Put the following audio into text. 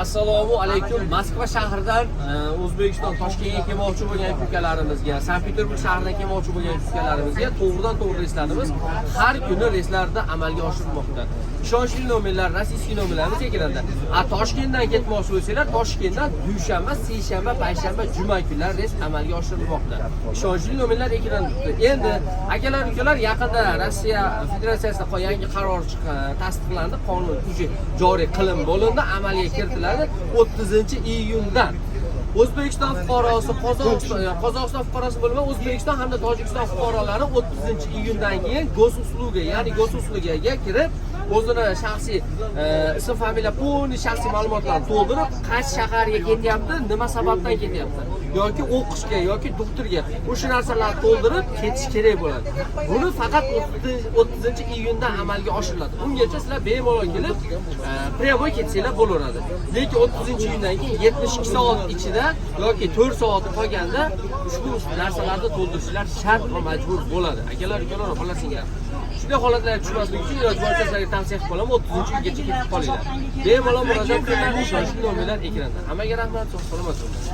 Assalomu alaykum. Moskva shahridan O'zbekiston Toshkentga kelmoqchi bo'lgan ukalarimizga, Sankt-Peterburg shahridan kelmoqchi bo'lgan ukalarimizga to'g'ridan-to'g'ri reyslarimiz har kuni reyslarda amalga oshirilmoqda. Ishonchli nomerlar, rossiyskiy nomerlarimiz ekranda. Toshkentdan ketmoqchi bo'lsanglar, Toshkentdan dushanba, seshanba, payshanba, juma kunlari reys amalga oshirilmoqda. Ishonchli nomerlar ekranda. Endi akalar, ukalar, yaqinda Rossiya Federatsiyasida yangi qaror tasdiqlandi, qonun kuchi joriy qilib bo'lindi, amalga kiritiladi 30-iyundan. O'zbekiston fuqarosi, Qozog'iston fuqarosi bo'lma, O'zbekiston hamda Tojikiston fuqarolari 30-iyundan keyin gosusluga, ya'ni gosuslugaga kirib, o'zini shaxsiy ism, familiya, polniy shaxsiy ma'lumotlarni to'ldirib, qaysi shaharga ketyapti, nima sababdan ketyapti, yoki o'qishga yoki doktorga o'sha narsalarni to'ldirib ketish kerak bo'ladi. Buni faqat 30-iyundan amalga oshiriladi. Ungacha sizlar bemalol kelib, pravoy ketsanglar bo'laveradi. Lekin 30-iyundan keyin 72 soat ichida yoki 4 soat qolganda ushbu narsalarni to'ldirishlar shart va majbur bo'ladi. Akalar, ukalar, xohlasingar. Shunday holatlarga tushmaslik uchun iloji boricha sizlarga tavsiya qilib qolaman, 30-iyungacha ketib qolinglar. Bemalol murojaat qilinglar, ishonchli nomerlar ekranda. Hammaga rahmat, sog' salomat bo'ling.